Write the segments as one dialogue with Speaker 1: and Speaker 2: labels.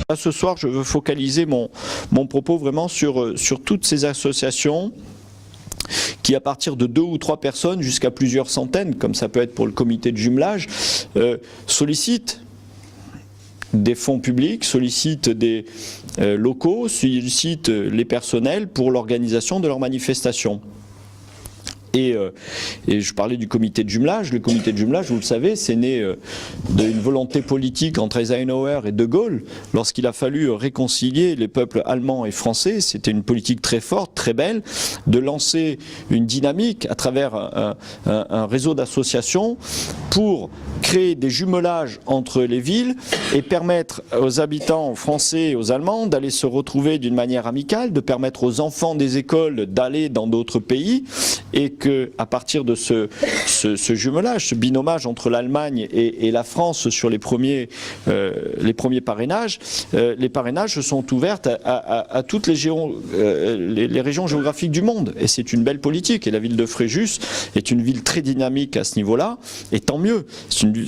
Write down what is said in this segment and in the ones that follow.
Speaker 1: Là, ce soir, je veux focaliser mon propos vraiment sur toutes ces associations qui, à partir de 2 ou 3 personnes jusqu'à plusieurs centaines, comme ça peut être pour le comité de jumelage, sollicitent des fonds publics, sollicitent des locaux, sollicitent les personnels pour l'organisation de leurs manifestations. Et je parlais du comité de jumelage. Le comité de jumelage, vous le savez, c'est né d'une volonté politique entre Eisenhower et De Gaulle lorsqu'il a fallu réconcilier les peuples allemands et français. C'était une politique très forte, très belle, de lancer une dynamique à travers un réseau d'associations pour créer des jumelages entre les villes et permettre aux habitants français et aux Allemands d'aller se retrouver d'une manière amicale, de permettre aux enfants des écoles d'aller dans d'autres pays, et qu'à partir de ce jumelage, ce binomage entre l'Allemagne et la France sur les premiers parrainages, les parrainages se sont ouverts à toutes les régions géographiques du monde. Et c'est une belle politique. Et la ville de Fréjus est une ville très dynamique à ce niveau-là, et tant mieux.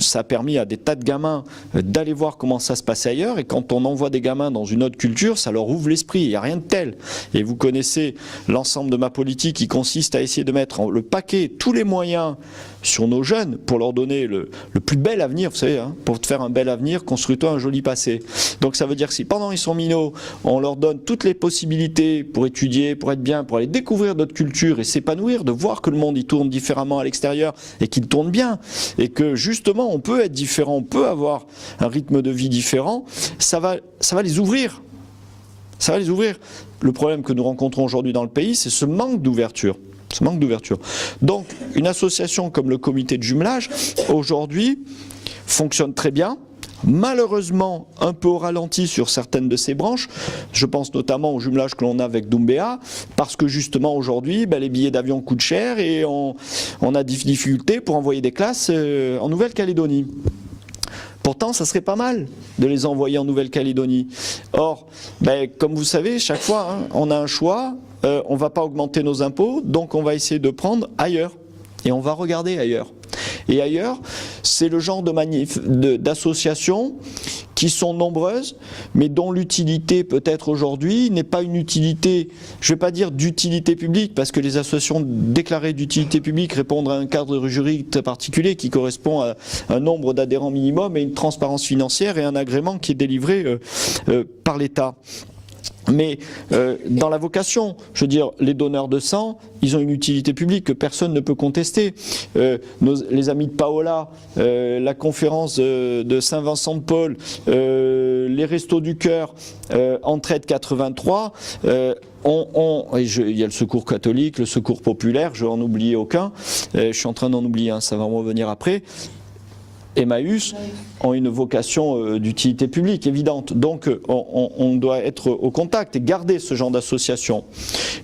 Speaker 1: Ça a permis à des tas de gamins d'aller voir comment ça se passait ailleurs, et quand on envoie des gamins dans une autre culture, ça leur ouvre l'esprit, il n'y a rien de tel. Et vous connaissez l'ensemble de ma politique qui consiste à essayer de mettre le paquet, tous les moyens sur nos jeunes pour leur donner le plus bel avenir, vous savez, hein, pour te faire un bel avenir, construis-toi un joli passé. Donc ça veut dire que si pendant ils sont minots, on leur donne toutes les possibilités pour étudier, pour être bien, pour aller découvrir d'autres cultures et s'épanouir, de voir que le monde il tourne différemment à l'extérieur et qu'il tourne bien, et que justement on peut être différent, on peut avoir un rythme de vie différent, ça va les ouvrir. Ça va les ouvrir. Le problème que nous rencontrons aujourd'hui dans le pays, c'est ce manque d'ouverture. Ce manque d'ouverture. Donc, une association comme le comité de jumelage, aujourd'hui, fonctionne très bien. Malheureusement, un peu au ralenti sur certaines de ces branches. Je pense notamment au jumelage que l'on a avec Doumbéa, parce que justement aujourd'hui, les billets d'avion coûtent cher et on a des difficultés pour envoyer des classes en Nouvelle-Calédonie. Pourtant, ça serait pas mal de les envoyer en Nouvelle-Calédonie. Or, comme vous savez, chaque fois, on a un choix. On ne va pas augmenter nos impôts, donc on va essayer de prendre ailleurs. Et on va regarder ailleurs. Et ailleurs, c'est le genre d'associations qui sont nombreuses, mais dont l'utilité peut-être aujourd'hui n'est pas une utilité, je ne vais pas dire d'utilité publique, parce que les associations déclarées d'utilité publique répondent à un cadre juridique très particulier qui correspond à un nombre d'adhérents minimum et une transparence financière et un agrément qui est délivré par l'État. Mais dans la vocation, je veux dire, les donneurs de sang, ils ont une utilité publique que personne ne peut contester. Les amis de Paola, la conférence de Saint-Vincent-de-Paul, les Restos du Cœur, Entraide 83, il y a le Secours catholique, le Secours populaire, je vais en oublier aucun, je suis en train d'en oublier un, ça va me revenir après. Emmaüs ont une vocation d'utilité publique évidente, donc on doit être au contact et garder ce genre d'association.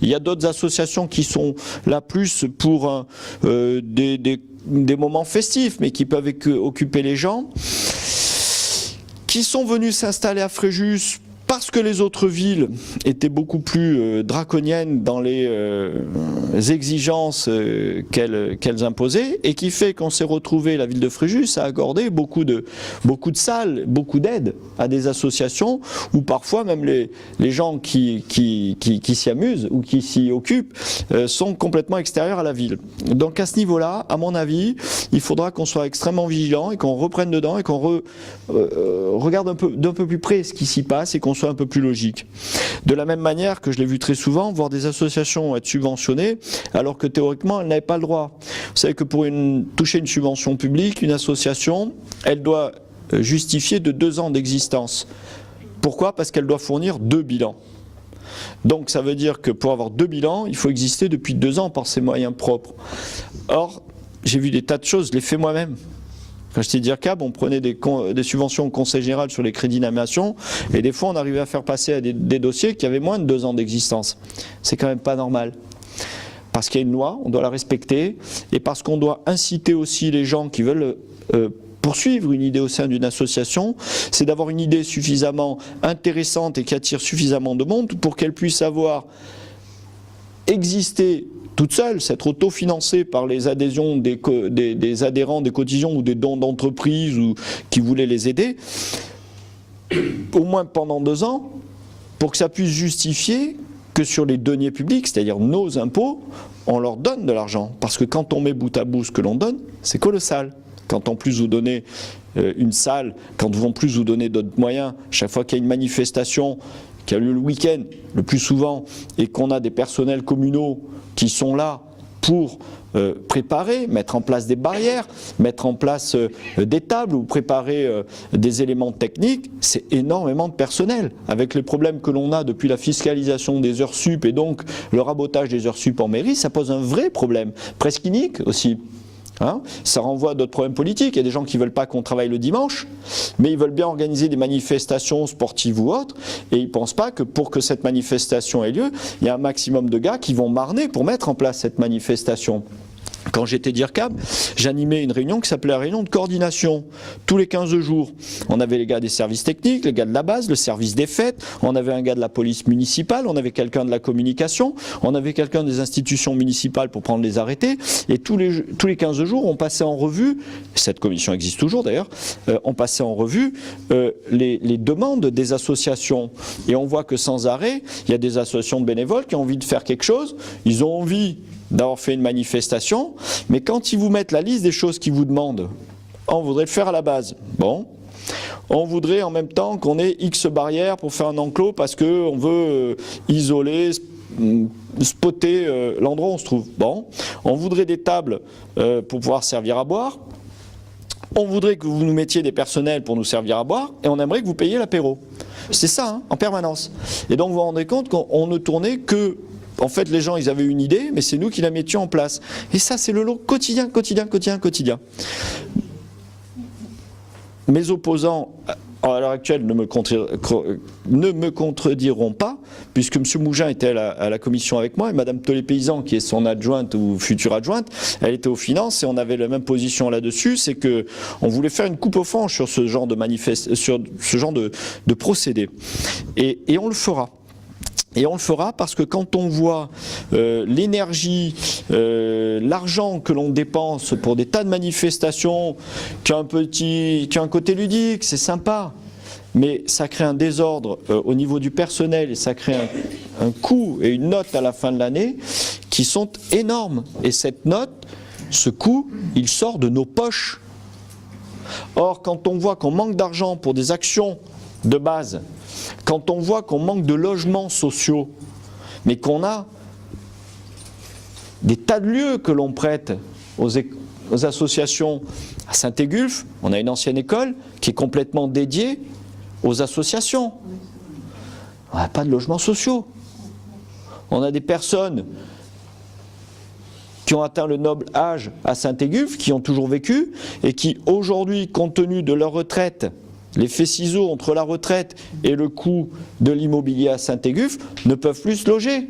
Speaker 1: Il y a d'autres associations qui sont là plus pour des moments festifs, mais qui peuvent occuper les gens, qui sont venus s'installer à Fréjus parce que les autres villes étaient beaucoup plus draconiennes dans les exigences qu'elles imposaient, et qui fait qu'on s'est retrouvé, la ville de Fréjus a accordé beaucoup de salles, beaucoup d'aides à des associations, où parfois même les gens qui s'y amusent ou qui s'y occupent sont complètement extérieurs à la ville. Donc à ce niveau-là, à mon avis, il faudra qu'on soit extrêmement vigilant et qu'on reprenne dedans et qu'on regarde d'un peu plus près ce qui s'y passe et qu'on soit un peu plus logique. De la même manière que je l'ai vu très souvent, voir des associations être subventionnées alors que théoriquement elles n'avaient pas le droit. Vous savez que pour toucher une subvention publique, une association, elle doit justifier de 2 ans d'existence. Pourquoi ? Parce qu'elle doit fournir 2 bilans. Donc ça veut dire que pour avoir 2 bilans, il faut exister depuis 2 ans par ses moyens propres. Or, j'ai vu des tas de choses, je l'ai fait moi-même. Quand j'étais DIRCAB, on prenait des subventions au Conseil général sur les crédits d'animation, et des fois on arrivait à faire passer à des dossiers qui avaient moins de 2 ans d'existence. C'est quand même pas normal. Parce qu'il y a une loi, on doit la respecter, et parce qu'on doit inciter aussi les gens qui veulent poursuivre une idée au sein d'une association, c'est d'avoir une idée suffisamment intéressante et qui attire suffisamment de monde pour qu'elle puisse avoir existé toute seule, s'être autofinancée par les adhésions des adhérents, des cotisations ou des dons d'entreprises ou qui voulaient les aider, au moins pendant 2 ans, pour que ça puisse justifier que sur les deniers publics, c'est-à-dire nos impôts, on leur donne de l'argent. Parce que quand on met bout à bout ce que l'on donne, c'est colossal. Quand en plus vous donnez une salle, quand en plus vous donnez d'autres moyens, chaque fois qu'il y a une manifestation qui a lieu le week-end, le plus souvent, et qu'on a des personnels communaux qui sont là pour préparer, mettre en place des barrières, mettre en place des tables ou préparer des éléments techniques, c'est énormément de personnel. Avec les problèmes que l'on a depuis la fiscalisation des heures sup et donc le rabotage des heures sup en mairie, ça pose un vrai problème, presque inique aussi. Hein, ça renvoie à d'autres problèmes politiques. Il y a des gens qui ne veulent pas qu'on travaille le dimanche, mais ils veulent bien organiser des manifestations sportives ou autres, et ils ne pensent pas que pour que cette manifestation ait lieu, il y a un maximum de gars qui vont marner pour mettre en place cette manifestation. Quand j'étais DIRCAB, j'animais une réunion qui s'appelait la réunion de coordination. Tous les 15 jours, on avait les gars des services techniques, les gars de la base, le service des fêtes, on avait un gars de la police municipale, on avait quelqu'un de la communication, on avait quelqu'un des institutions municipales pour prendre les arrêtés, et tous les 15 jours, on passait en revue, cette commission existe toujours d'ailleurs, on passait en revue les demandes des associations. Et on voit que sans arrêt, il y a des associations de bénévoles qui ont envie de faire quelque chose, ils ont envie d'avoir fait une manifestation, mais quand ils vous mettent la liste des choses qu'ils vous demandent, on voudrait le faire à la base. Bon, on voudrait en même temps qu'on ait X barrières pour faire un enclos parce qu'on veut isoler, spotter l'endroit où on se trouve. Bon, on voudrait des tables pour pouvoir servir à boire. On voudrait que vous nous mettiez des personnels pour nous servir à boire et on aimerait que vous payiez l'apéro. C'est ça, hein, en permanence. Et donc vous vous rendez compte qu'on ne tournait que... En fait, les gens, ils avaient une idée, mais c'est nous qui la mettions en place. Et ça, c'est le lot quotidien. Mes opposants, à l'heure actuelle, ne me contrediront pas, puisque M. Mougin était à la commission avec moi, et Mme Tollet-Paysan, qui est son adjointe ou future adjointe, elle était aux finances, et on avait la même position là-dessus, c'est qu'on voulait faire une coupe aux franges sur ce genre de procédé. Et on le fera. Et on le fera parce que quand on voit l'énergie, l'argent que l'on dépense pour des tas de manifestations qui ont un côté ludique, c'est sympa, mais ça crée un désordre au niveau du personnel et ça crée un coût et une note à la fin de l'année qui sont énormes. Et cette note, ce coût, il sort de nos poches. Or, quand on voit qu'on manque d'argent pour des actions de base, quand on voit qu'on manque de logements sociaux, mais qu'on a des tas de lieux que l'on prête aux associations, à Saint-Égulphe, on a une ancienne école qui est complètement dédiée aux associations. On n'a pas de logements sociaux. On a des personnes qui ont atteint le noble âge à Saint-Égulphe, qui ont toujours vécu, et qui aujourd'hui, compte tenu de leur retraite, l'effet ciseau entre la retraite et le coût de l'immobilier à Saint-Égulphe, ne peuvent plus se loger.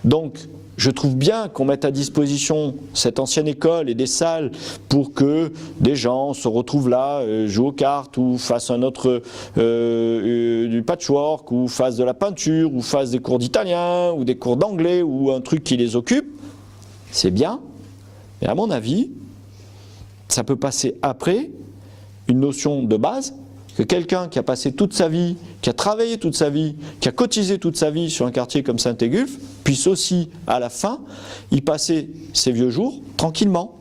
Speaker 1: Donc, je trouve bien qu'on mette à disposition cette ancienne école et des salles pour que des gens se retrouvent là, jouent aux cartes ou fassent du patchwork ou fassent de la peinture ou fassent des cours d'italien ou des cours d'anglais ou un truc qui les occupe. C'est bien, mais à mon avis, ça peut passer après une notion de base, que quelqu'un qui a passé toute sa vie, qui a travaillé toute sa vie, qui a cotisé toute sa vie sur un quartier comme Saint-Égulphe, puisse aussi, à la fin, y passer ses vieux jours tranquillement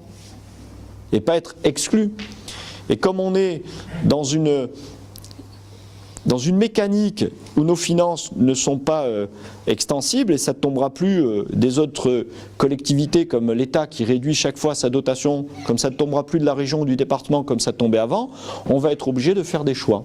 Speaker 1: et pas être exclu. Et comme on est dans une mécanique où nos finances ne sont pas extensibles, et ça ne tombera plus des autres collectivités comme l'État qui réduit chaque fois sa dotation, comme ça ne tombera plus de la région ou du département comme ça tombait avant, on va être obligé de faire des choix.